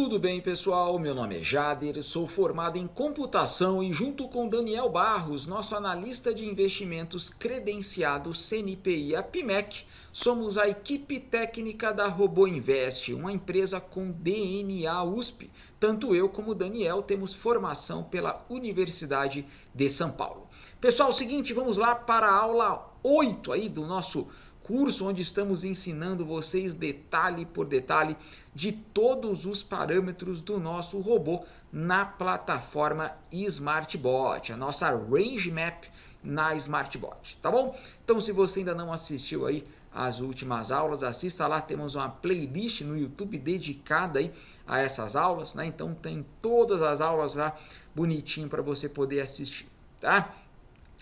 Tudo bem, pessoal? Meu nome é Jader, sou formado em computação e junto com Daniel Barros, nosso analista de investimentos credenciado CNPI APIMEC, somos a equipe técnica da RoboInvest, uma empresa com DNA USP. Tanto eu como o Daniel temos formação pela Universidade de São Paulo. Pessoal, é o seguinte, vamos lá para a aula 8 aí do nosso curso, onde estamos ensinando vocês detalhe por detalhe de todos os parâmetros do nosso robô na plataforma SmartBot, a nossa Range Map na SmartBot, tá bom? Então, se você ainda não assistiu aí as últimas aulas, assista lá, temos uma playlist no YouTube dedicada aí a essas aulas, né? Então tem todas as aulas lá bonitinho para você poder assistir, tá?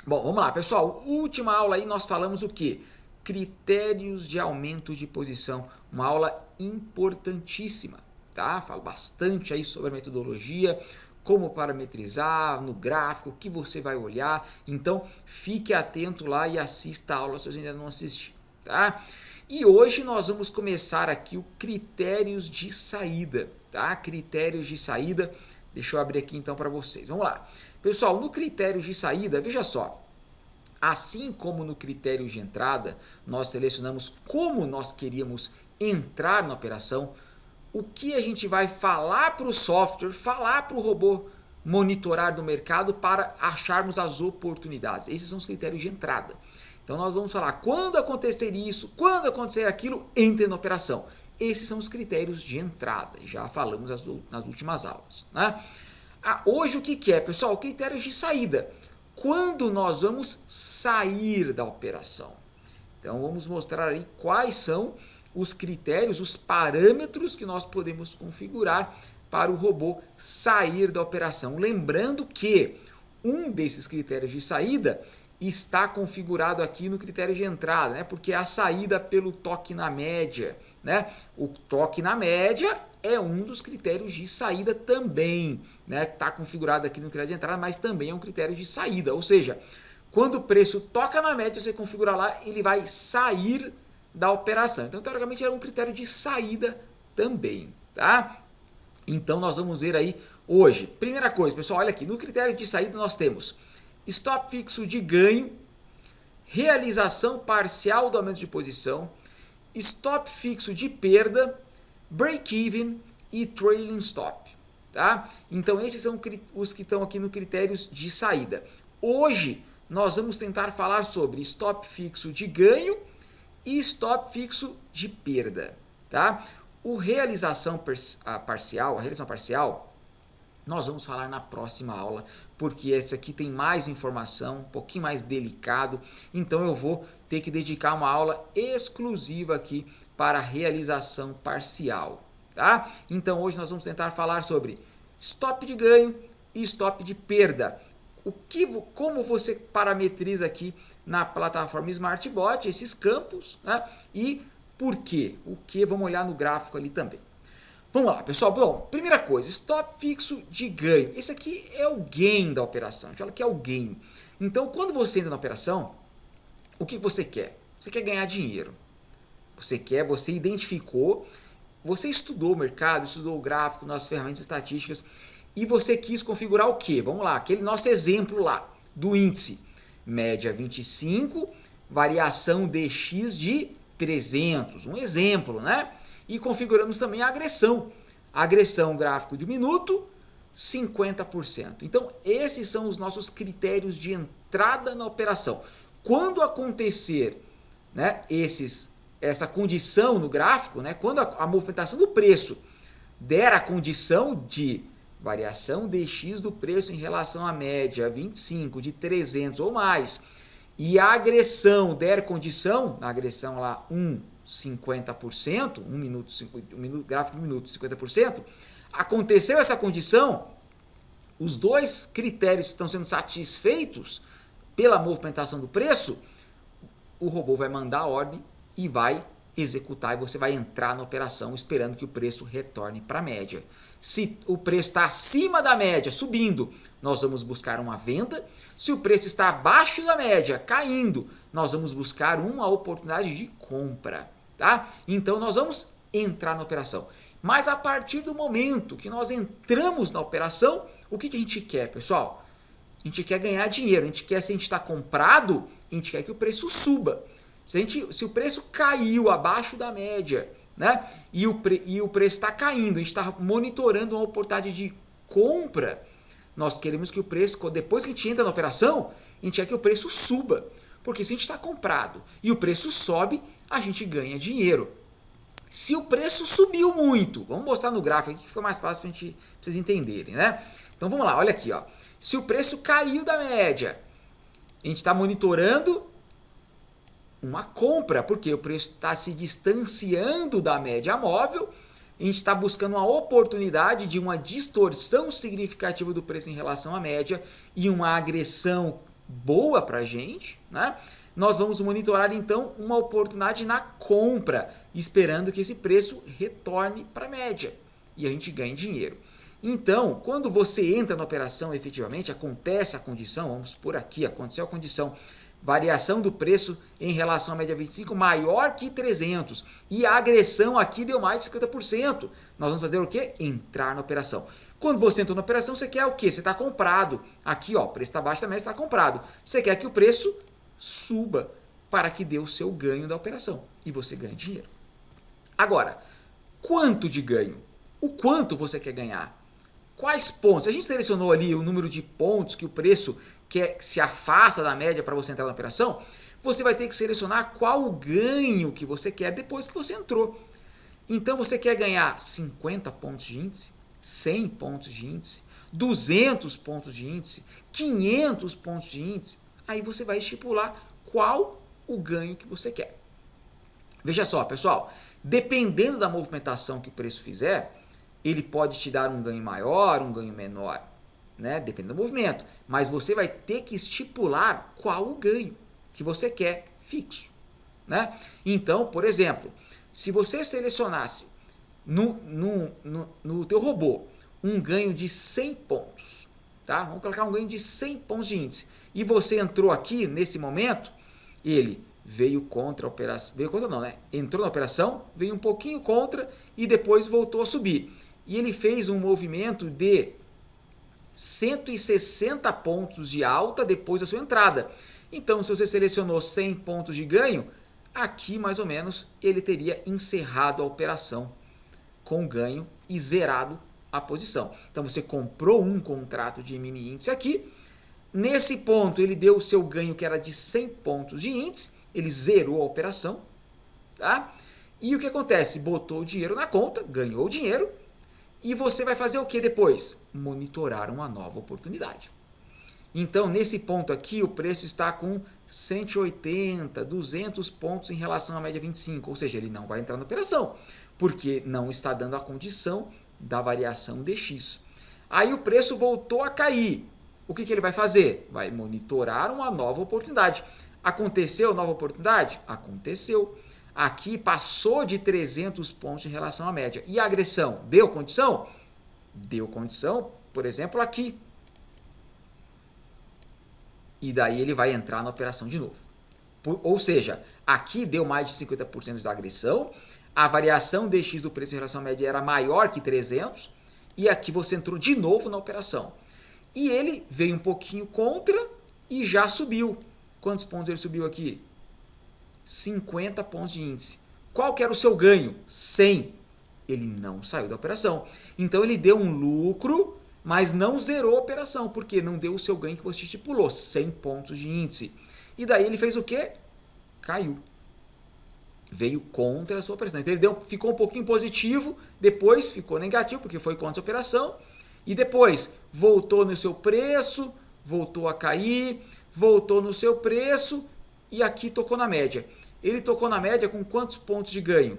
Bom, vamos lá, pessoal. Última aula aí nós falamos o quê? Critérios de aumento de posição, uma aula importantíssima, tá? Falo bastante aí sobre a metodologia, como parametrizar no gráfico, o que você vai olhar. Então, fique atento lá e assista a aula se você ainda não assistiu, tá? E hoje nós vamos começar aqui o critérios de saída, tá? Critérios de saída. Deixa eu abrir aqui então para vocês. Vamos lá. Pessoal, no critérios de saída, veja só. Assim como no critério de entrada, nós selecionamos como nós queríamos entrar na operação, o que a gente vai falar para o software, falar para o robô monitorar do mercado para acharmos as oportunidades. Esses são os critérios de entrada. Então nós vamos falar quando acontecer isso, quando acontecer aquilo, entre na operação. Esses são os critérios de entrada, já falamos nas últimas aulas, né? Hoje o que é, pessoal? Critérios de saída. Quando nós vamos sair da operação. Então vamos mostrar aí quais são os critérios, os parâmetros que nós podemos configurar para o robô sair da operação. Lembrando que um desses critérios de saída está configurado aqui no critério de entrada, né? Porque é a saída pelo toque na média, né? O toque na média é um dos critérios de saída também, né? Está configurado aqui no critério de entrada, mas também é um critério de saída, ou seja, quando o preço toca na média, você configura lá, ele vai sair da operação. Então, teoricamente, é um critério de saída também, tá? Então, nós vamos ver aí hoje. Primeira coisa, pessoal, olha aqui, no critério de saída nós temos stop fixo de ganho, realização parcial do aumento de posição, stop fixo de perda, break-even e trailing stop, tá? Então esses são os que estão aqui no critérios de saída. Hoje nós vamos tentar falar sobre stop fixo de ganho e stop fixo de perda, tá? A realização parcial, nós vamos falar na próxima aula, porque esse aqui tem mais informação, um pouquinho mais delicado, então eu vou ter que dedicar uma aula exclusiva aqui para realização parcial, tá? Então hoje nós vamos tentar falar sobre stop de ganho e stop de perda. Como você parametriza aqui na plataforma SmartBot esses campos, né? E por quê? O que? Vamos olhar no gráfico ali também. Vamos lá, pessoal. Bom, primeira coisa, stop fixo de ganho. Esse aqui é o gain da operação. A gente fala que é o gain. Então, quando você entra na operação, o que você quer? Você quer ganhar dinheiro. Você identificou, você estudou o mercado, estudou o gráfico, nas ferramentas estatísticas e você quis configurar o quê? Vamos lá, aquele nosso exemplo lá do índice. Média 25, variação DX de 300. Um exemplo, né? E configuramos também a agressão. Agressão gráfico de minuto, 50%. Então, esses são os nossos critérios de entrada na operação. Quando acontecer, né, essa condição no gráfico, né, quando a movimentação do preço der a condição de variação DX do preço em relação à média 25 de 300 ou mais, e a agressão der condição, na agressão lá 50%, gráfico de minuto 50%, aconteceu essa condição, os dois critérios estão sendo satisfeitos pela movimentação do preço, o robô vai mandar a ordem e vai executar e você vai entrar na operação esperando que o preço retorne para a média. Se o preço está acima da média, subindo, nós vamos buscar uma venda. Se o preço está abaixo da média, caindo, nós vamos buscar uma oportunidade de compra, tá? Então nós vamos entrar na operação. Mas a partir do momento que nós entramos na operação, o que a gente quer, pessoal? A gente quer ganhar dinheiro, a gente quer, se a gente está comprado, a gente quer que o preço suba. Se o preço caiu abaixo da média, né, e o preço está caindo, a gente está monitorando uma oportunidade de compra, nós queremos que o preço, depois que a gente entra na operação, a gente quer que o preço suba. Porque se a gente está comprado e o preço sobe, a gente ganha dinheiro. Se o preço subiu muito, vamos mostrar no gráfico aqui que fica mais fácil para vocês entenderem, né? Então vamos lá, olha aqui, ó. Se o preço caiu da média, a gente está monitorando uma compra, porque o preço está se distanciando da média móvel, a gente está buscando uma oportunidade de uma distorção significativa do preço em relação à média e uma agressão boa para a gente, né? Nós vamos monitorar então uma oportunidade na compra, esperando que esse preço retorne para a média e a gente ganhe dinheiro. Então, quando você entra na operação, efetivamente acontece a condição, vamos por aqui, aconteceu a condição, variação do preço em relação à média 25 maior que 300 e a agressão aqui deu mais de 50%. Nós vamos fazer o quê? Entrar na operação. Quando você entra na operação, você quer o quê? Você está comprado. Aqui, ó, o preço está abaixo da média, está comprado. Você quer que o preço suba para que dê o seu ganho da operação e você ganhe dinheiro. Agora, quanto de ganho? O quanto você quer ganhar? Quais pontos? A gente selecionou ali o número de pontos que o preço se afasta da média para você entrar na operação. Você vai ter que selecionar qual o ganho que você quer depois que você entrou. Então você quer ganhar 50 pontos de índice, 100 pontos de índice, 200 pontos de índice, 500 pontos de índice. Aí você vai estipular qual o ganho que você quer. Veja só, pessoal, dependendo da movimentação que o preço fizer, ele pode te dar um ganho maior, um ganho menor, né? Depende do movimento. Mas você vai ter que estipular qual o ganho que você quer fixo, né? Então, por exemplo, se você selecionasse no teu robô um ganho de 100 pontos, tá? Vamos colocar um ganho de 100 pontos de índice. E você entrou aqui, nesse momento, ele veio contra a operação, veio contra não, né? Entrou na operação, veio um pouquinho contra e depois voltou a subir. E ele fez um movimento de 160 pontos de alta depois da sua entrada. Então, se você selecionou 100 pontos de ganho, aqui mais ou menos ele teria encerrado a operação com ganho e zerado a posição. Então, você comprou um contrato de mini índice aqui. Nesse ponto, ele deu o seu ganho que era de 100 pontos de índice. Ele zerou a operação. Tá? E o que acontece? Botou o dinheiro na conta, ganhou o dinheiro. E você vai fazer o que depois? Monitorar uma nova oportunidade. Então, nesse ponto aqui, o preço está com 180, 200 pontos em relação à média 25. Ou seja, ele não vai entrar na operação, porque não está dando a condição da variação DX. Aí o preço voltou a cair. O que ele vai fazer? Vai monitorar uma nova oportunidade. Aconteceu nova oportunidade? Aconteceu. Aqui passou de 300 pontos em relação à média. E a agressão? Deu condição? Deu condição, por exemplo, aqui. E daí ele vai entrar na operação de novo. Ou seja, aqui deu mais de 50% da agressão, a variação DX do preço em relação à média era maior que 300, e aqui você entrou de novo na operação. E ele veio um pouquinho contra e já subiu. Quantos pontos ele subiu aqui? 50 pontos de índice. Qual que era o seu ganho? 100. Ele não saiu da operação. Então ele deu um lucro, mas não zerou a operação, porque não deu o seu ganho que você estipulou, 100 pontos de índice. E daí ele fez o quê? Caiu. Veio contra a sua operação. Então ele ficou um pouquinho positivo, depois ficou negativo, porque foi contra a operação, e depois voltou no seu preço, voltou a cair, voltou no seu preço, e aqui tocou na média. Ele tocou na média com quantos pontos de ganho?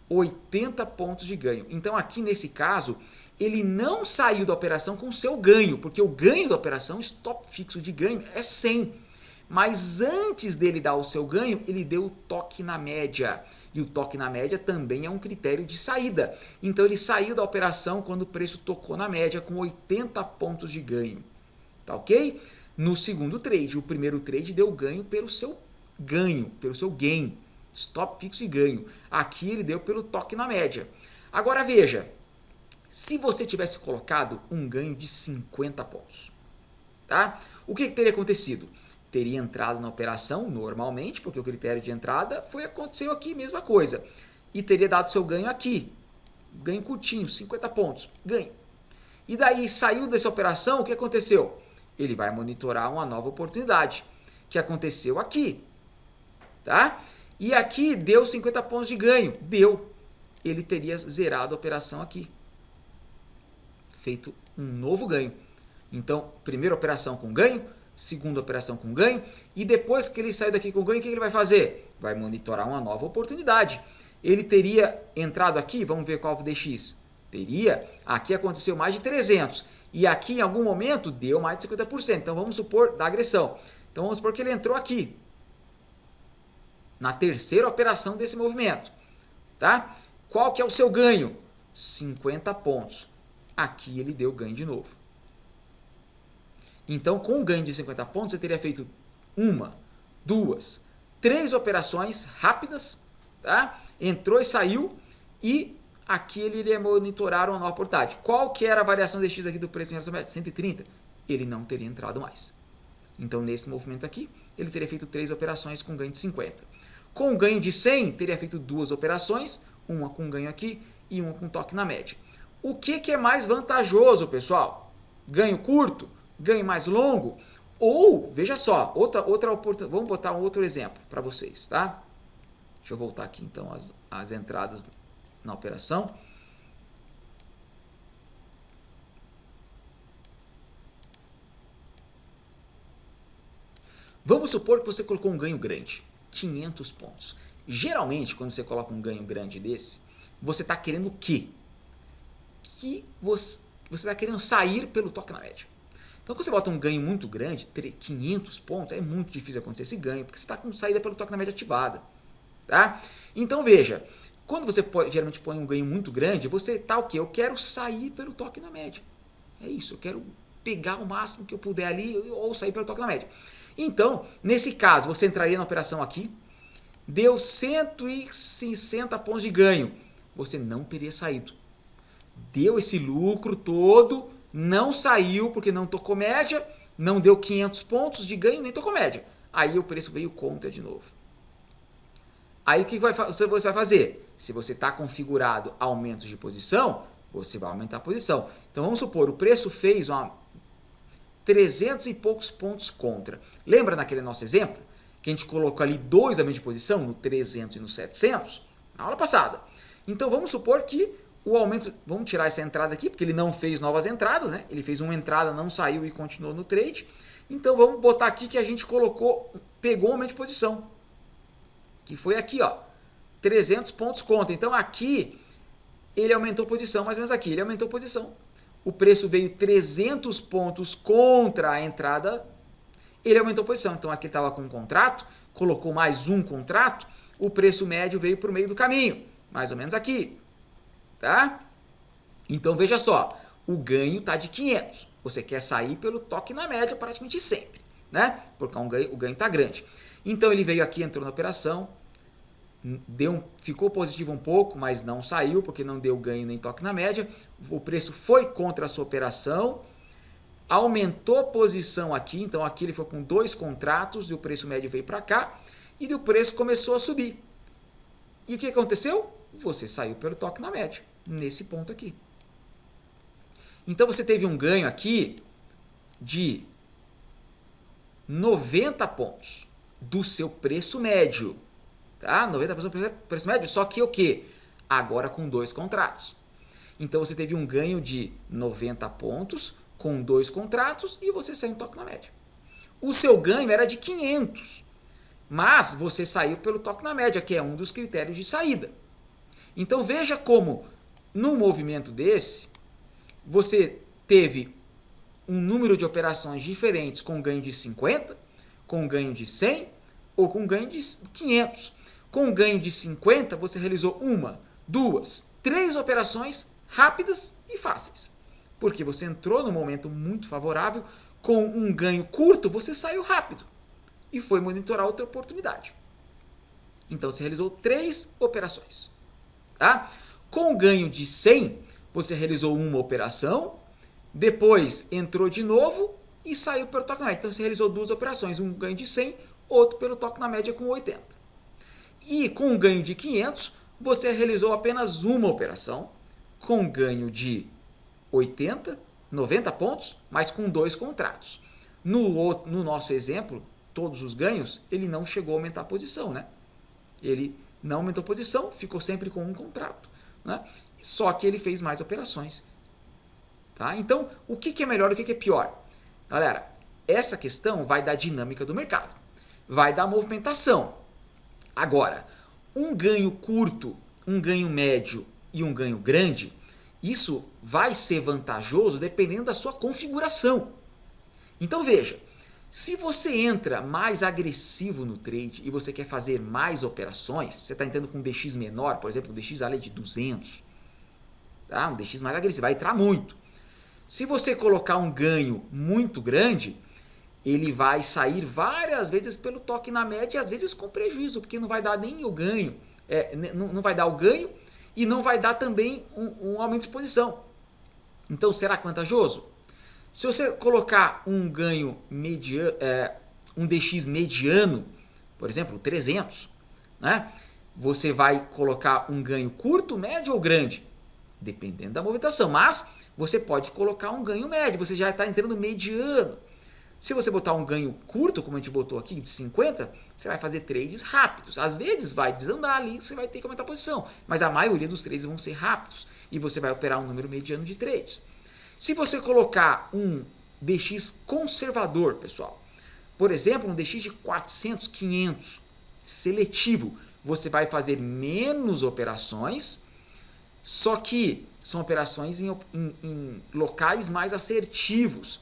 80 pontos de ganho. Então aqui nesse caso, ele não saiu da operação com o seu ganho, porque o ganho da operação, stop fixo de ganho, é 100. Mas antes dele dar o seu ganho, ele deu o toque na média. E o toque na média também é um critério de saída. Então ele saiu da operação quando o preço tocou na média com 80 pontos de ganho. Tá ok? No segundo trade, o primeiro trade deu ganho pelo seu gain, stop fixo e ganho. Aqui ele deu pelo toque na média. Agora veja, se você tivesse colocado um ganho de 50 pontos, tá? O que teria acontecido? Teria entrado na operação normalmente, porque o critério de entrada aconteceu aqui, mesma coisa. E teria dado seu ganho aqui. Ganho curtinho, 50 pontos. Ganho. E daí saiu dessa operação, o que aconteceu? Ele vai monitorar uma nova oportunidade, que aconteceu aqui. Tá? E aqui deu 50 pontos de ganho. Deu. Ele teria zerado a operação aqui. Feito um novo ganho. Então, primeira operação com ganho, segunda operação com ganho, e depois que ele sair daqui com ganho, o que ele vai fazer? Vai monitorar uma nova oportunidade. Ele teria entrado aqui, vamos ver qual o DX. Teria, aqui aconteceu mais de 300, e aqui em algum momento deu mais de 50%. Então vamos supor da agressão. Então vamos supor que ele entrou aqui, na terceira operação desse movimento. Tá? Qual que é o seu ganho? 50 pontos. Aqui ele deu ganho de novo. Então, com um ganho de 50 pontos, você teria feito 1, 2, 3 operações rápidas, tá? Entrou e saiu, e aqui ele iria monitorar uma nova oportunidade. Qual que era a variação de X aqui do preço em relação a 130? Ele não teria entrado mais. Então, nesse movimento aqui, ele teria feito 3 operações com ganho de 50. Com um ganho de 100, teria feito 2 operações, uma com ganho aqui e uma com toque na média. O que é mais vantajoso, pessoal? Ganho curto? Ganho mais longo? Ou, veja só, outra oportunidade. Vamos botar um outro exemplo para vocês, tá? Deixa eu voltar aqui então as entradas na operação. Vamos supor que você colocou um ganho grande, 500 pontos. Geralmente, quando você coloca um ganho grande desse, você está querendo o quê? Que você está querendo sair pelo toque na média. Então, quando você bota um ganho muito grande, 500 pontos, é muito difícil acontecer esse ganho, porque você está com saída pelo toque na média ativada. Tá? Então, veja, quando você geralmente põe um ganho muito grande, você está o quê? Eu quero sair pelo toque na média. É isso, eu quero pegar o máximo que eu puder ali ou sair pelo toque na média. Então, nesse caso, você entraria na operação aqui, deu 160 pontos de ganho, você não teria saído. Deu esse lucro todo, não saiu porque não tocou média, não deu 500 pontos de ganho, nem tocou média. Aí o preço veio contra de novo. Aí o que você vai fazer? Se você está configurado aumentos de posição, você vai aumentar a posição. Então vamos supor, o preço fez 300 e poucos pontos contra. Lembra naquele nosso exemplo? Que a gente colocou ali 2 aumentos de posição, no 300 e no 700? Na aula passada. Então vamos supor que o aumento, vamos tirar essa entrada aqui, porque ele não fez novas entradas, né? Ele fez uma entrada, não saiu e continuou no trade. Então vamos botar aqui que a gente pegou o aumento de posição. Que foi aqui, ó, 300 pontos contra. Então aqui ele aumentou posição, mais ou menos aqui, ele aumentou posição. O preço veio 300 pontos contra a entrada, ele aumentou posição. Então aqui estava com um contrato, colocou mais um contrato, o preço médio veio para o meio do caminho, mais ou menos aqui. Tá? Então veja só, o ganho está de 500. Você quer sair pelo toque na média praticamente sempre, né? Porque o ganho está grande. Então ele veio aqui, entrou na operação, ficou positivo um pouco, mas não saiu porque não deu ganho nem toque na média. O preço foi contra a sua operação, aumentou a posição aqui, então aqui ele foi com 2 contratos e o preço médio veio para cá e o preço começou a subir. E o que aconteceu? Você saiu pelo toque na média, nesse ponto aqui. Então você teve um ganho aqui de 90 pontos do seu preço médio. Tá? 90% do preço médio, só que o quê? Agora com 2 contratos. Então você teve um ganho de 90 pontos com 2 contratos e você saiu no toque na média. O seu ganho era de 500, mas você saiu pelo toque na média, que é um dos critérios de saída. Então veja como, num movimento desse, você teve um número de operações diferentes com ganho de 50, com ganho de 100 ou com ganho de 500. Com ganho de 50, você realizou 1, 2, 3 operações rápidas e fáceis. Porque você entrou num momento muito favorável, com um ganho curto, você saiu rápido e foi monitorar outra oportunidade. Então você realizou 3 operações. Tá? Com ganho de 100, você realizou uma operação, depois entrou de novo e saiu pelo toque na média. Então você realizou duas operações, um ganho de 100, outro pelo toque na média com 80. E com um ganho de 500, você realizou apenas uma operação, com ganho de 80, 90 pontos, mas com 2 contratos. No nosso exemplo, todos os ganhos, ele não chegou a aumentar a posição, né? Ele não aumentou a posição, ficou sempre com um contrato, né? Só que ele fez mais operações. Tá? Então, o que é melhor e o que é pior? Galera, essa questão vai da dinâmica do mercado, vai da movimentação. Agora, um ganho curto, um ganho médio e um ganho grande, isso vai ser vantajoso dependendo da sua configuração. Então veja, se você entra mais agressivo no trade e você quer fazer mais operações, você está entrando com um DX menor, por exemplo, um DX ali de 200, tá? Um DX mais agressivo, vai entrar muito. Se você colocar um ganho muito grande, ele vai sair várias vezes pelo toque na média e às vezes com prejuízo, porque não vai dar nem o ganho, não vai dar o ganho e não vai dar também um aumento de exposição. Então será vantajoso? Se você colocar um ganho mediano, um DX mediano, por exemplo, 300, né? Você vai colocar um ganho curto, médio ou grande? Dependendo da movimentação, mas você pode colocar um ganho médio, você já está entrando mediano. Se você botar um ganho curto, como a gente botou aqui, de 50, você vai fazer trades rápidos. Às vezes vai desandar ali, você vai ter que aumentar a posição, mas a maioria dos trades vão ser rápidos e você vai operar um número mediano de trades. Se você colocar um DX conservador, pessoal, por exemplo, um DX de 400, 500, seletivo, você vai fazer menos operações, só que são operações em locais mais assertivos,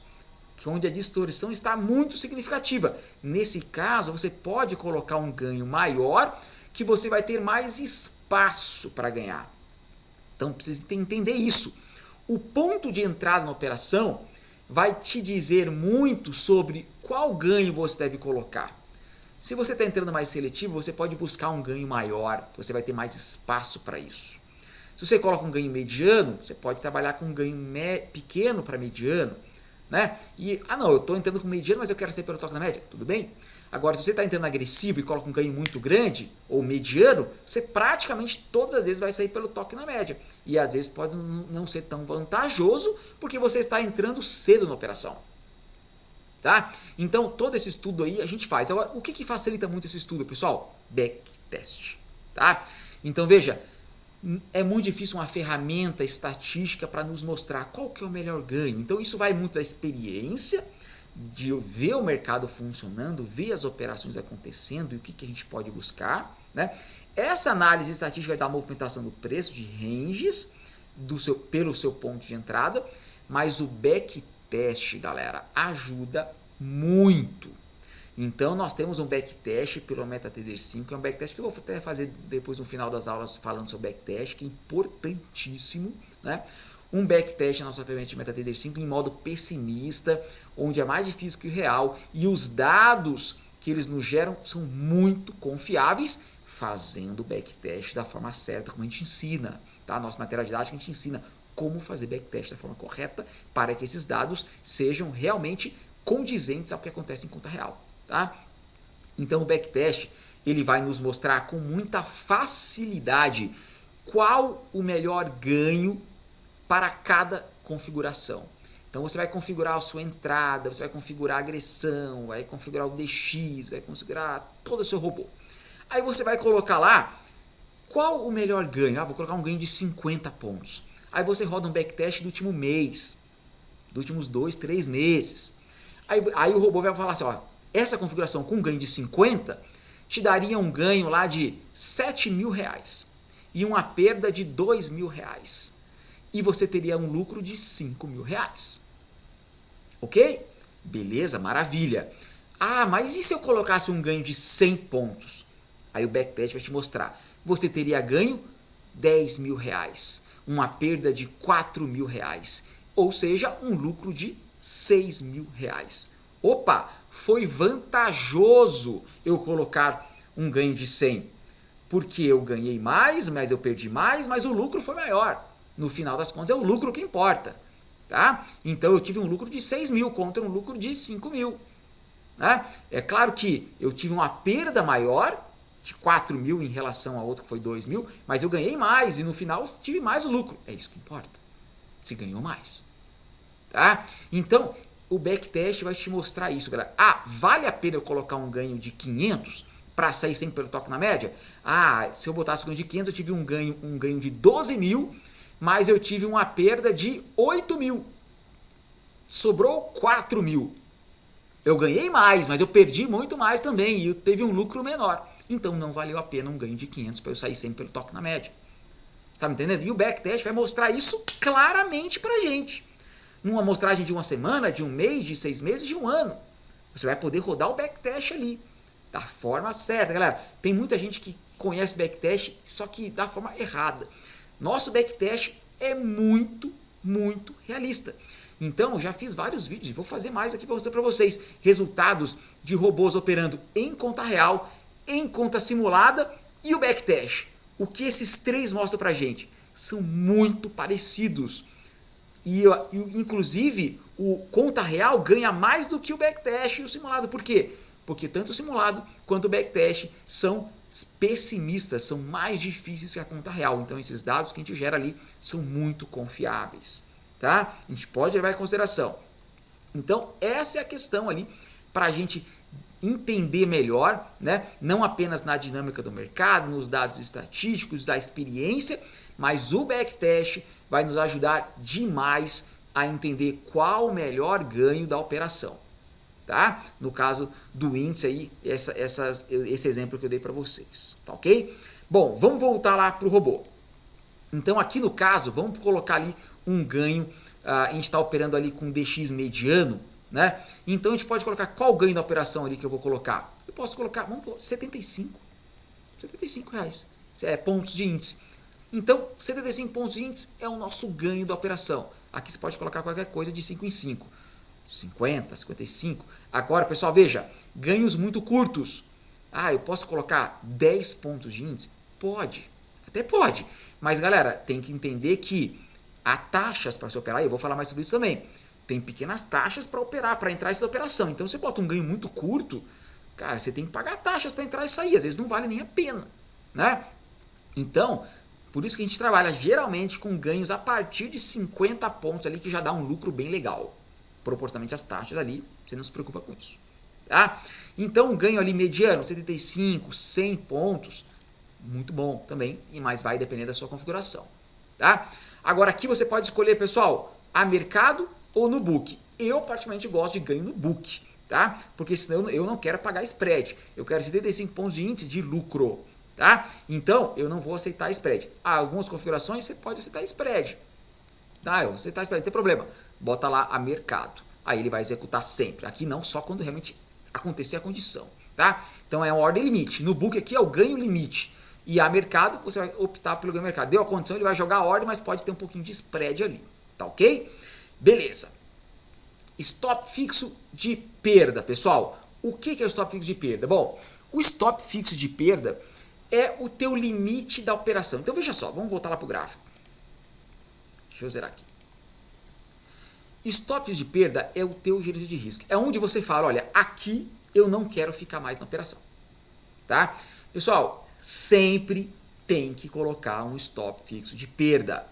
onde a distorção está muito significativa. Nesse caso, você pode colocar um ganho maior, que você vai ter mais espaço para ganhar. Então, precisa entender isso. O ponto de entrada na operação vai te dizer muito sobre qual ganho você deve colocar. Se você está entrando mais seletivo, você pode buscar um ganho maior, você vai ter mais espaço para isso. Se você coloca um ganho mediano, você pode trabalhar com um ganho pequeno para mediano, né? E, não, eu estou entrando com mediano, mas eu quero sair pelo toque na média, tudo bem? Agora, se você está entrando agressivo e coloca um ganho muito grande ou mediano, você praticamente todas as vezes vai sair pelo toque na média. E às vezes pode não ser tão vantajoso porque você está entrando cedo na operação. Tá? Então, todo esse estudo aí a gente faz. Agora, o que facilita muito esse estudo, pessoal? Backtest. Tá? Então, veja, é muito difícil uma ferramenta estatística para nos mostrar qual que é o melhor ganho. Então, isso vai muito da experiência, de ver o mercado funcionando, ver as operações acontecendo e o que a gente pode buscar, né? Essa análise estatística da movimentação do preço, de ranges, pelo seu ponto de entrada, mas o backtest, galera, ajuda muito. Então, nós temos um backtest pelo MetaTrader 5, é um backtest que eu vou até fazer depois no final das aulas falando sobre backtest, que é importantíssimo, né? Um backtest na nossa ferramenta de MetaTrader 5 em modo pessimista, onde é mais difícil que o real e os dados que eles nos geram são muito confiáveis, fazendo o backtest da forma certa, como a gente ensina. Tá? Nossa matéria didática a gente ensina como fazer backtest da forma correta para que esses dados sejam realmente condizentes ao que acontece em conta real. Tá? Então o backtest ele vai nos mostrar com muita facilidade qual o melhor ganho para cada configuração. Então você vai configurar a sua entrada, você vai configurar a agressão, vai configurar o DX, vai configurar todo o seu robô. Aí você vai colocar lá qual o melhor ganho. Vou colocar um ganho de 50 pontos. Aí você roda um backtest do último mês, dos últimos 2, 3 meses. Aí o robô vai falar assim, essa configuração com um ganho de 50 te daria um ganho lá de 7 mil reais e uma perda de 2 mil reais. E você teria um lucro de 5 mil reais. Ok? Beleza, maravilha. Mas e se eu colocasse um ganho de 100 pontos? Aí o backtest vai te mostrar. Você teria ganho 10 mil reais. Uma perda de 4 mil reais. Ou seja, um lucro de 6 mil reais. Opa, foi vantajoso eu colocar um ganho de 100. porque eu ganhei mais, mas eu perdi mais, mas o lucro foi maior. No final das contas é o lucro que importa. Tá? Então eu tive um lucro de 6 mil contra um lucro de 5 mil. Né? É claro que eu tive uma perda maior, de 4 mil em relação a outro que foi 2 mil, mas eu ganhei mais e no final tive mais lucro. É isso que importa. Se ganhou mais. Tá? Então, o backtest vai te mostrar isso, galera. Ah, vale a pena eu colocar um ganho de 500 para sair sempre pelo toque na média? Ah, se eu botasse o ganho de 500, eu tive um ganho de 12 mil, mas eu tive uma perda de 8 mil. Sobrou 4 mil. Eu ganhei mais, mas eu perdi muito mais também e eu teve um lucro menor. Então não valeu a pena um ganho de 500 para eu sair sempre pelo toque na média. Você tá me entendendo? E o backtest vai mostrar isso claramente pra gente. Numa amostragem de uma semana, de um mês, de 6 meses, de um ano. Você vai poder rodar o backtest ali. Da forma certa, galera. Tem muita gente que conhece backtest, só que da forma errada. Nosso backtest é muito, muito realista. Então, eu já fiz vários vídeos e vou fazer mais aqui para mostrar para vocês. Resultados de robôs operando em conta real, em conta simulada e o backtest. O que esses três mostram pra gente? São muito parecidos. E inclusive, o conta real ganha mais do que o backtest e o simulado. Por quê? Porque tanto o simulado quanto o backtest são pessimistas, são mais difíceis que a conta real. Então, esses dados que a gente gera ali são muito confiáveis. Tá? A gente pode levar em consideração. Então, essa é a questão ali para a gente entender melhor, né? Não apenas na dinâmica do mercado, nos dados estatísticos, da experiência, mas o backtest vai nos ajudar demais a entender qual o melhor ganho da operação. Tá? No caso do índice aí, esse exemplo que eu dei para vocês. Tá ok? Bom, vamos voltar lá para o robô. Então aqui no caso, vamos colocar ali um ganho, a gente está operando ali com DX mediano, né? Então a gente pode colocar qual o ganho da operação ali que eu vou colocar? Eu posso colocar, vamos pôr 75 reais, pontos de índice. Então 75 pontos de índice é o nosso ganho da operação. Aqui você pode colocar qualquer coisa de 5 em 5, 50, 55. Agora pessoal, veja, ganhos muito curtos. Ah, eu posso colocar 10 pontos de índice? Pode, até pode. Mas galera, tem que entender que há taxas para se operar, e eu vou falar mais sobre isso também. Tem pequenas taxas para operar, para entrar essa operação. Então você bota um ganho muito curto, cara, você tem que pagar taxas para entrar e sair. Às vezes não vale nem a pena, né? Então, por isso que a gente trabalha geralmente com ganhos a partir de 50 pontos ali, que já dá um lucro bem legal. Proporcionalmente às taxas ali, você não se preocupa com isso. Tá? Então, um ganho ali mediano, 75, 100 pontos, muito bom também, e mais vai depender da sua configuração. Tá? Agora aqui você pode escolher, pessoal, a mercado ou no book. Eu particularmente gosto de ganho no book, tá? Porque senão eu não quero pagar spread. Eu quero 75 pontos de índice de lucro, tá? Então eu não vou aceitar spread. Há algumas configurações você pode aceitar spread. Tá? Eu vou aceitar spread, não tem problema. Bota lá a mercado. Aí ele vai executar sempre. Aqui não, só quando realmente acontecer a condição, tá? Então é uma ordem limite. No book aqui é o ganho limite. E a mercado, você vai optar pelo ganho mercado. Deu a condição, ele vai jogar a ordem, mas pode ter um pouquinho de spread ali. Tá ok? Beleza. Stop fixo de perda, pessoal. O que é o stop fixo de perda? Bom, o stop fixo de perda é o teu limite da operação. Então veja só, vamos voltar lá para o gráfico. Deixa eu zerar aqui. Stop fixo de perda é o teu gerente de risco. É onde você fala, olha, aqui eu não quero ficar mais na operação. Tá? Pessoal, sempre tem que colocar um stop fixo de perda.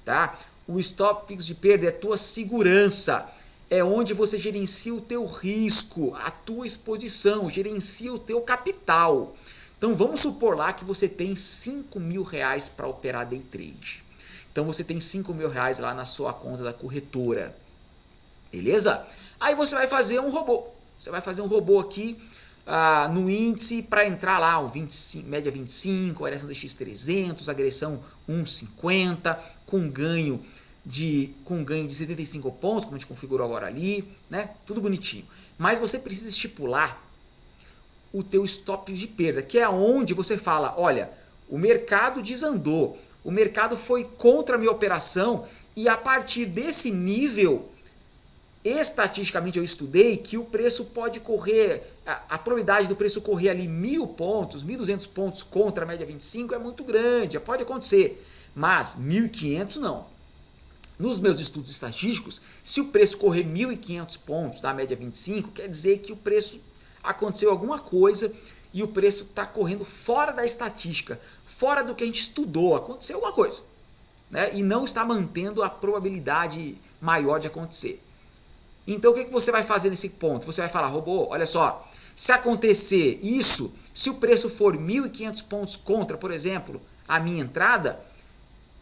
Tá? O stop fixo de perda é a tua segurança. É onde você gerencia o teu risco, a tua exposição, gerencia o teu capital. Então vamos supor lá que você tem 5 mil reais para operar day trade. Então você tem 5 mil reais lá na sua conta da corretora. Beleza? Aí você vai fazer um robô. Você vai fazer um robô aqui no índice para entrar lá, o 25, média 25, variação do X300, agressão 1,50, com ganho de 75 pontos, como a gente configurou agora ali, né? Tudo bonitinho. Mas você precisa estipular o teu stop de perda, que é onde você fala, olha, o mercado desandou, o mercado foi contra a minha operação e a partir desse nível Estatisticamente eu estudei que o preço pode correr, a probabilidade do preço correr ali 1.000 pontos, 1.200 pontos contra a média 25 é muito grande, pode acontecer, mas 1.500 não. Nos meus estudos estatísticos, se o preço correr 1.500 pontos da média 25, quer dizer que o preço aconteceu alguma coisa e o preço está correndo fora da estatística, fora do que a gente estudou, aconteceu alguma coisa, né? E não está mantendo a probabilidade maior de acontecer. Então o que você vai fazer nesse ponto? Você vai falar, robô, olha só, se acontecer isso, se o preço for 1.500 pontos contra, por exemplo, a minha entrada,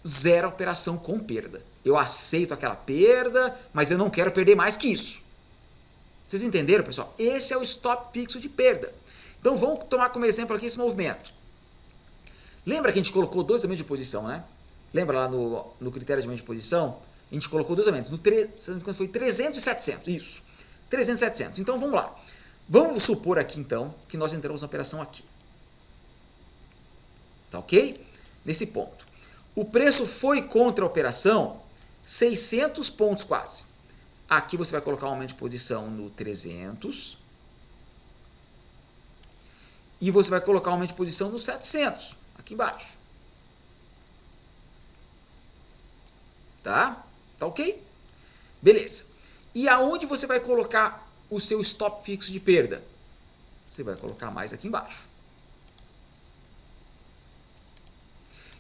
zero operação com perda. Eu aceito aquela perda, mas eu não quero perder mais que isso. Vocês entenderam, pessoal? Esse é o stop fixo de perda. Então vamos tomar como exemplo aqui esse movimento. Lembra que a gente colocou dois elementos de posição, né? Lembra lá no critério de aumento de posição? A gente colocou dois elementos. Foi 300 e 700. Isso. 300 e 700. Então vamos lá. Vamos supor aqui então que nós entramos na operação aqui. Tá ok? Nesse ponto. O preço foi contra a operação 600 pontos quase. Aqui você vai colocar um aumento de posição no 300. E você vai colocar um aumento de posição no 700. Aqui embaixo. Tá? Tá ok? Beleza. E aonde você vai colocar o seu stop fixo de perda? Você vai colocar mais aqui embaixo.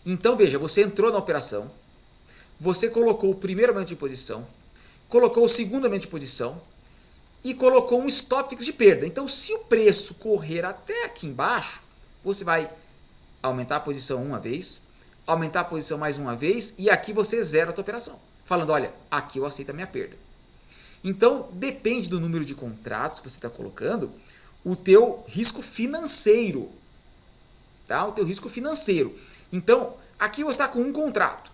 Então veja, você entrou na operação, você colocou o primeiro aumento de posição, colocou o segundo aumento de posição e colocou um stop fixo de perda. Então se o preço correr até aqui embaixo, você vai aumentar a posição uma vez, aumentar a posição mais uma vez e aqui você zera a sua operação. Falando, olha, aqui eu aceito a minha perda. Então, depende do número de contratos que você está colocando, o teu risco financeiro. Tá? O teu risco financeiro. Então, aqui você está com um contrato.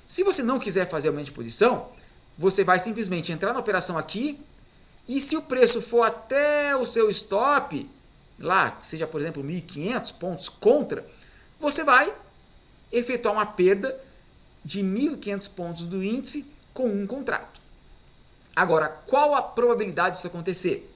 Se você não quiser fazer aumento de posição, você vai simplesmente entrar na operação aqui e se o preço for até o seu stop, lá, seja, por exemplo, 1.500 pontos contra, você vai efetuar uma perda de 1.500 pontos do índice com um contrato. Agora, qual a probabilidade disso acontecer?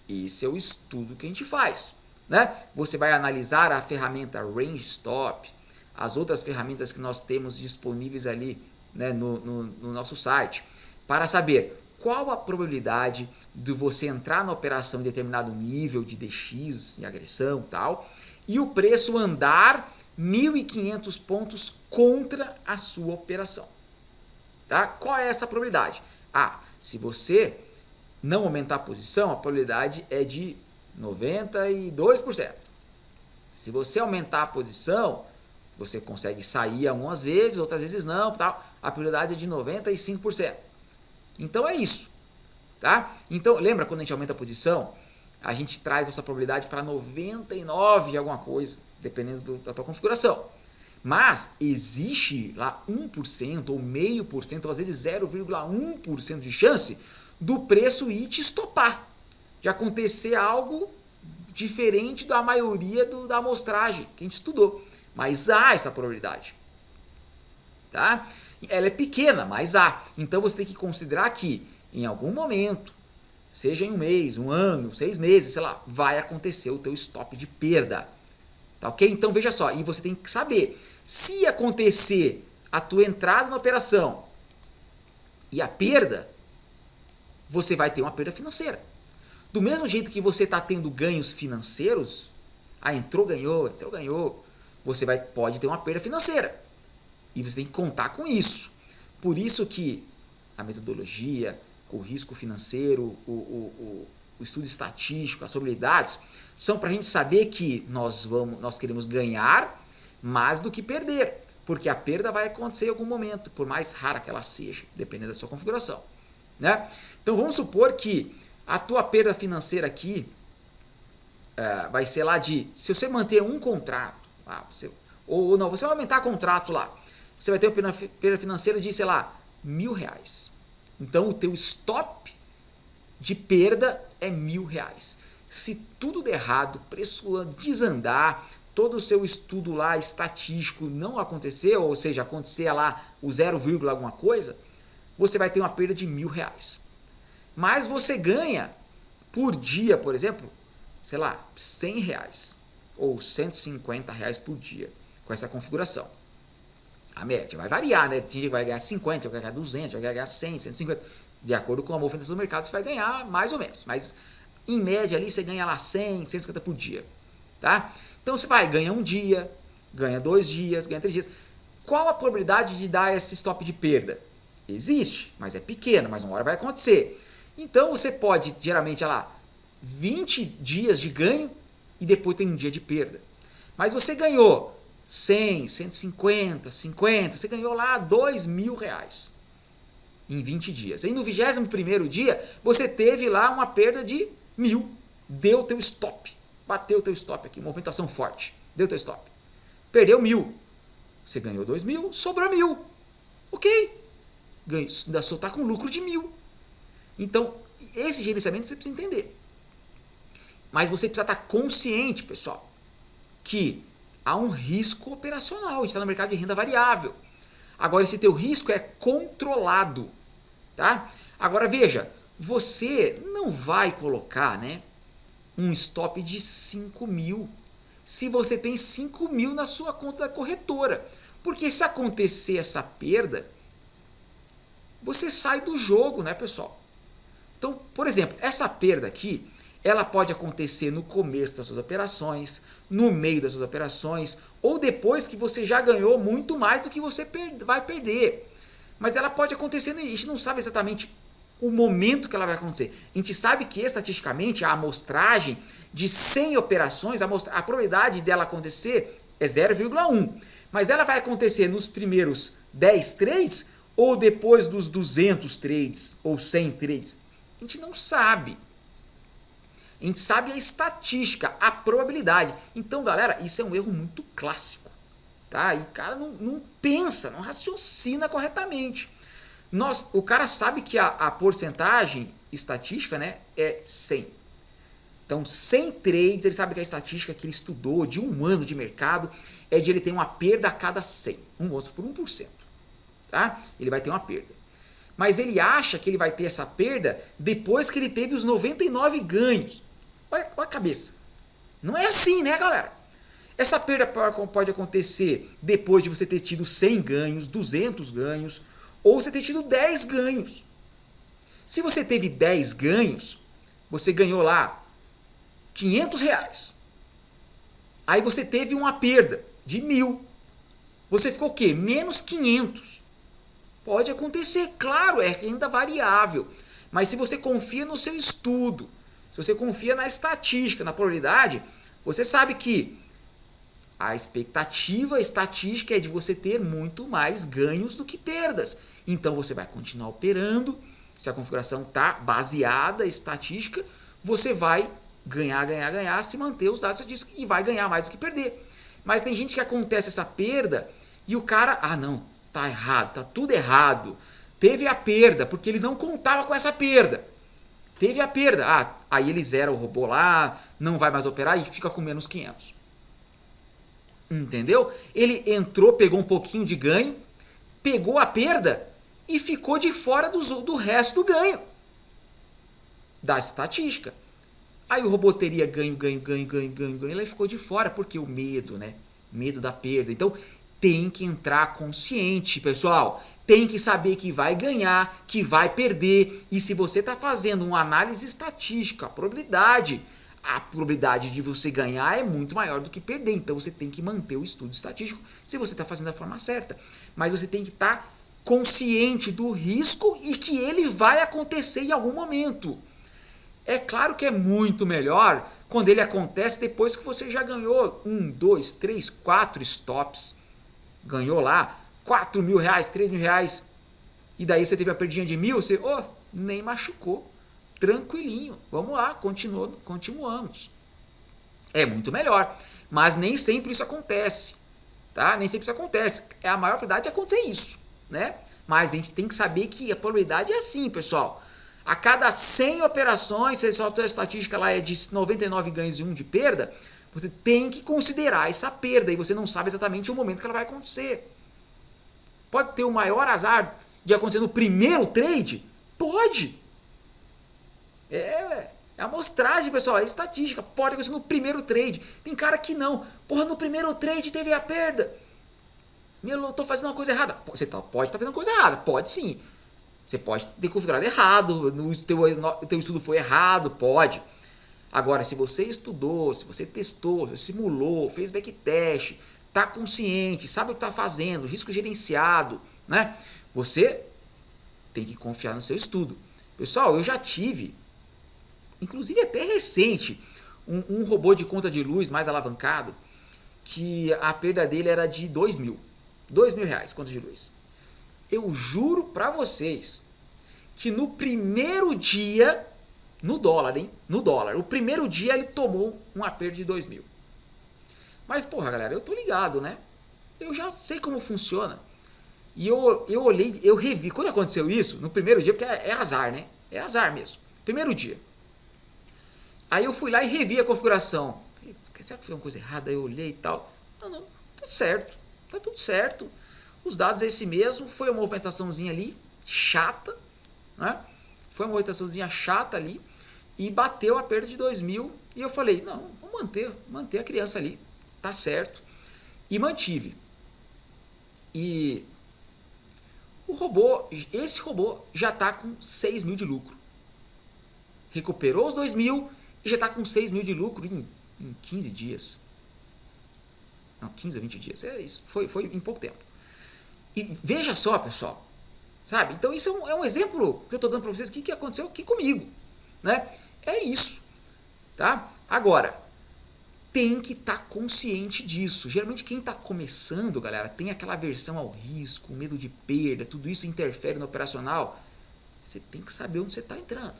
Esse é o estudo que a gente faz. Né? Você vai analisar a ferramenta Range Stop, as outras ferramentas que nós temos disponíveis ali, né, no nosso site, para saber qual a probabilidade de você entrar na operação em determinado nível de DX, de agressão e tal, e o preço andar 1.500 pontos contra a sua operação. Tá? Qual é essa probabilidade? Se você não aumentar a posição, a probabilidade é de 92%. Se você aumentar a posição, você consegue sair algumas vezes, outras vezes não, tal. A probabilidade é de 95%. Então é isso. Tá? Então, lembra quando a gente aumenta a posição, a gente traz essa probabilidade para 99 de alguma coisa, dependendo da tua configuração. Mas existe lá 1% ou 0,5%, ou às vezes 0,1% de chance do preço ir te estopar, de acontecer algo diferente da maioria da amostragem que a gente estudou. Mas há essa probabilidade. Tá? Ela é pequena, mas há. Então você tem que considerar que em algum momento, seja em um mês, um ano, 6 meses, sei lá, vai acontecer o teu stop de perda. Tá ok? Então veja só, e você tem que saber, se acontecer a tua entrada na operação e a perda, você vai ter uma perda financeira. Do mesmo jeito que você está tendo ganhos financeiros, entrou, ganhou, você pode ter uma perda financeira. E você tem que contar com isso. Por isso que a metodologia, o risco financeiro, o estudo estatístico, as probabilidades, são para a gente saber que nós queremos ganhar mais do que perder. Porque a perda vai acontecer em algum momento, por mais rara que ela seja, dependendo da sua configuração. Né? Então vamos supor que a tua perda financeira aqui vai ser lá se você manter um contrato, ou não, você vai aumentar contrato lá, você vai ter uma perda financeira de, sei lá, R$1.000. Então o teu stop de perda é R$1.000. Se tudo der errado, o preço desandar, todo o seu estudo lá estatístico não acontecer, ou seja, acontecer lá o 0, alguma coisa, você vai ter uma perda de R$1.000. mas você ganha por dia, por exemplo, sei lá, R$100 ou R$150 por dia com essa configuração. A média vai variar, né? Tem gente que vai ganhar 50, vai ganhar 200, vai ganhar 100, 150. De acordo com a movimentação do mercado, você vai ganhar mais ou menos. Mas, em média, ali você ganha lá 100, 150 por dia. Tá? Então, você vai ganhar um dia, ganha 2 dias, ganha 3 dias. Qual a probabilidade de dar esse stop de perda? Existe, mas é pequeno, mas uma hora vai acontecer. Então, você pode, geralmente, 20 dias de ganho e depois tem um dia de perda. Mas você ganhou 100, 150, 50, você ganhou lá R$2.000 em 20 dias. E no 21º dia, você teve lá uma perda de 1.000. Deu teu stop. Bateu teu stop aqui, movimentação forte. Deu teu stop. Perdeu 1.000. Você ganhou 2.000, sobrou 1.000. Ok. Ainda só está com lucro de 1.000. Então, esse gerenciamento você precisa entender. Mas você precisa estar consciente, pessoal, que há um risco operacional. A gente está no mercado de renda variável. Agora, esse teu risco é controlado. Tá? Agora, veja, você não vai colocar, né, um stop de 5.000 se você tem 5.000 na sua conta da corretora. Porque se acontecer essa perda, você sai do jogo, né, pessoal? Então, por exemplo, essa perda aqui, ela pode acontecer no começo das suas operações, no meio das suas operações, ou depois que você já ganhou muito mais do que você vai perder. Mas ela pode acontecer, a gente não sabe exatamente o momento que ela vai acontecer. A gente sabe que estatisticamente a amostragem de 100 operações, a probabilidade dela acontecer é 0,1. Mas ela vai acontecer nos primeiros 10 trades ou depois dos 200 trades ou 100 trades? A gente não sabe. A gente sabe a estatística, a probabilidade. Então, galera, isso é um erro muito clássico. Tá? E o cara não pensa, não raciocina corretamente. O cara sabe que a porcentagem estatística, né, é 100. Então, 100 trades, ele sabe que a estatística que ele estudou de um ano de mercado é de ele ter uma perda a cada 100. Vamos por 1%. Tá? Ele vai ter uma perda. Mas ele acha que ele vai ter essa perda depois que ele teve os 99 ganhos. Olha a cabeça. Não é assim, né, galera? Essa perda pode acontecer depois de você ter tido 100 ganhos, 200 ganhos, ou você ter tido 10 ganhos. Se você teve 10 ganhos, você ganhou lá R$500. Aí você teve uma perda de 1.000. Você ficou o quê? Menos 500. Pode acontecer, claro, é renda variável. Mas se você confia no seu estudo, se você confia na estatística, na probabilidade, você sabe que a expectativa estatística é de você ter muito mais ganhos do que perdas. Então você vai continuar operando. Se a configuração está baseada em estatística, você vai ganhar, se manter os dados estatísticos e vai ganhar mais do que perder. Mas tem gente que acontece essa perda e o cara, não, tá errado, tá tudo errado. Teve a perda, porque ele não contava com essa perda. Teve a perda, aí ele zera o robô lá, não vai mais operar e fica com menos 500. Entendeu? Ele entrou, pegou um pouquinho de ganho, pegou a perda e ficou de fora do resto do ganho. Da estatística. Aí o robô teria ganho, ele ficou de fora, porque o medo, né? Medo da perda. Então, tem que entrar consciente, pessoal. Tem que saber que vai ganhar, que vai perder. E se você está fazendo uma análise estatística, a probabilidade de você ganhar é muito maior do que perder. Então, você tem que manter o estudo estatístico se você está fazendo da forma certa. Mas você tem que estar consciente do risco e que ele vai acontecer em algum momento. É claro que é muito melhor quando ele acontece depois que você já ganhou 1, 2, 3, 4 stops. Ganhou lá R$4.000, R$3.000. E daí você teve a perdinha de 1.000, você nem machucou. Tranquilinho. Vamos lá, continuamos. É muito melhor. Mas nem sempre isso acontece. Tá? Nem sempre isso acontece. A maior probabilidade de acontecer isso. Né? Mas a gente tem que saber que a probabilidade é assim, pessoal. A cada 100 operações, se a tua estatística lá é de 99 ganhos e 1 de perda, você tem que considerar essa perda e você não sabe exatamente o momento que ela vai acontecer. Pode ter o maior azar de acontecer no primeiro trade? Pode. É amostragem, pessoal, é estatística. Pode acontecer no primeiro trade. Tem cara que não. Porra, no primeiro trade teve a perda. Eu tô fazendo uma coisa errada. Você pode estar fazendo coisa errada, pode sim. Você pode ter configurado errado, o teu estudo foi errado, pode. Agora, se você estudou, se você testou, simulou, fez backtest, está consciente, sabe o que está fazendo, risco gerenciado, né? Você tem que confiar no seu estudo. Pessoal, eu já tive, inclusive até recente, um robô de conta de luz mais alavancado, que a perda dele era de R$2.000 conta de luz. Eu juro para vocês que no primeiro dia, no dólar, hein? No dólar, o primeiro dia ele tomou uma perda de R$2.000. Mas, porra, galera, eu tô ligado, né? Eu já sei como funciona. E eu olhei, eu revi. Quando aconteceu isso, no primeiro dia, porque é azar, né? É azar mesmo. Primeiro dia. Aí eu fui lá e revi a configuração. Será que foi uma coisa errada? Aí eu olhei e tal. Não, tá certo. Tá tudo certo. Os dados é esse mesmo. Foi uma movimentaçãozinha ali, chata, né? Foi uma movimentaçãozinha chata ali. E bateu a perda de 2.000. E eu falei, não, vamos manter a criança ali. Tá certo. E mantive. E esse robô já está com 6.000 de lucro. Recuperou os 2.000 e já está com 6.000 de lucro em 15 dias. Não, 15 a 20 dias. É isso. Foi em pouco tempo. E veja só, pessoal. Sabe? Então isso é um exemplo que eu estou dando para vocês. O que aconteceu aqui comigo. Né? É isso. Tá? Agora, tem que estar consciente disso. Geralmente quem está começando, galera, tem aquela aversão ao risco, medo de perda, tudo isso interfere no operacional. Você tem que saber onde você está entrando.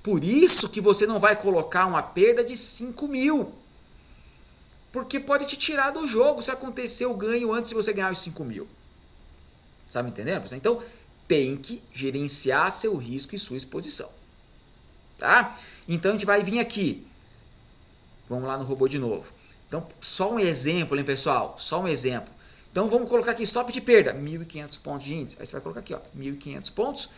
Por isso que você não vai colocar uma perda de 5.000. Porque pode te tirar do jogo se acontecer o ganho antes de você ganhar os 5.000. Tá me entendendo, pessoal? Então, tem que gerenciar seu risco e sua exposição. Tá? Então, a gente vai vir aqui. Vamos lá no robô de novo. Então, só um exemplo, hein, pessoal? Só um exemplo. Então, vamos colocar aqui stop de perda, 1.500 pontos de índice. Aí você vai colocar aqui, ó, 1.500 pontos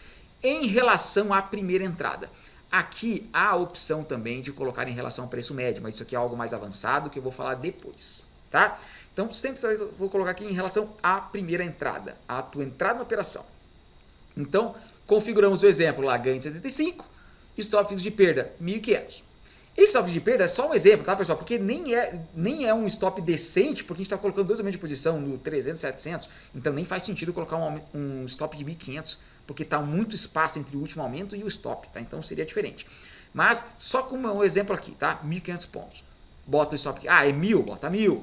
em relação à primeira entrada. Aqui há a opção também de colocar em relação ao preço médio, mas isso aqui é algo mais avançado que eu vou falar depois, tá? Então, sempre vou colocar aqui em relação à primeira entrada, a tua entrada na operação. Então, configuramos o exemplo lá, ganho de 75, stop fixo de perda, 1.500. Esse stop de perda é só um exemplo, tá, pessoal? Porque nem é um stop decente, porque a gente está colocando dois aumentos de posição no 300, 700, então nem faz sentido colocar um stop de 1.500, porque está muito espaço entre o último aumento e o stop, tá? Então seria diferente. Mas só como um exemplo aqui, tá? 1.500 pontos. Bota o stop aqui. Ah, é 1.000, bota 1.000.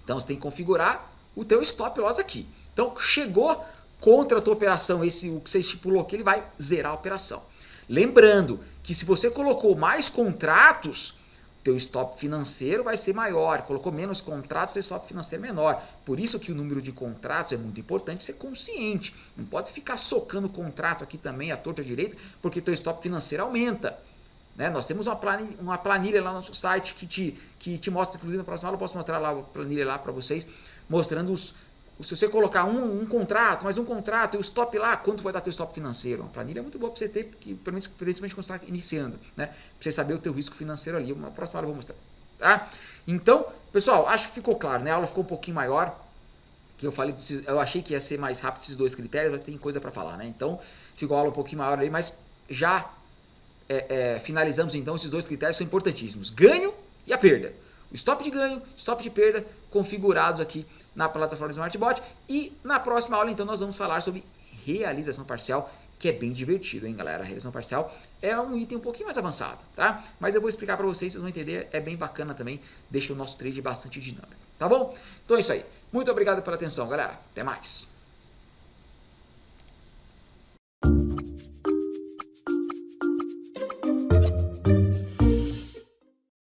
Então você tem que configurar o teu stop loss aqui. Então chegou contra a tua operação, o que você estipulou aqui, ele vai zerar a operação. Lembrando que se você colocou mais contratos, teu stop financeiro vai ser maior. Colocou menos contratos, teu stop financeiro é menor. Por isso que o número de contratos é muito importante ser consciente. Não pode ficar socando o contrato aqui também à torta à direita, porque teu stop financeiro aumenta. Né? Nós temos uma planilha lá no nosso site que te mostra, inclusive na próxima aula eu posso mostrar lá a planilha lá para vocês, mostrando se você colocar um contrato, mais um contrato e o stop lá, quanto vai dar teu stop financeiro? Uma planilha é muito boa para você ter, porque, principalmente quando você está iniciando, né? Para você saber o teu risco financeiro ali. Na próxima aula eu vou mostrar. Tá? Então, pessoal, acho que ficou claro, né? A aula ficou um pouquinho maior, que eu achei que ia ser mais rápido esses dois critérios, mas tem coisa para falar, né? Então, ficou a aula um pouquinho maior ali, mas já finalizamos então, esses dois critérios são importantíssimos. Ganho e a perda. O stop de ganho, stop de perda, configurados aqui na plataforma SmartBot. E na próxima aula, então, nós vamos falar sobre realização parcial, que é bem divertido, hein, galera? A realização parcial é um item um pouquinho mais avançado, tá? Mas eu vou explicar para vocês vão entender, é bem bacana também, deixa o nosso trade bastante dinâmico, tá bom? Então é isso aí. Muito obrigado pela atenção, galera. Até mais.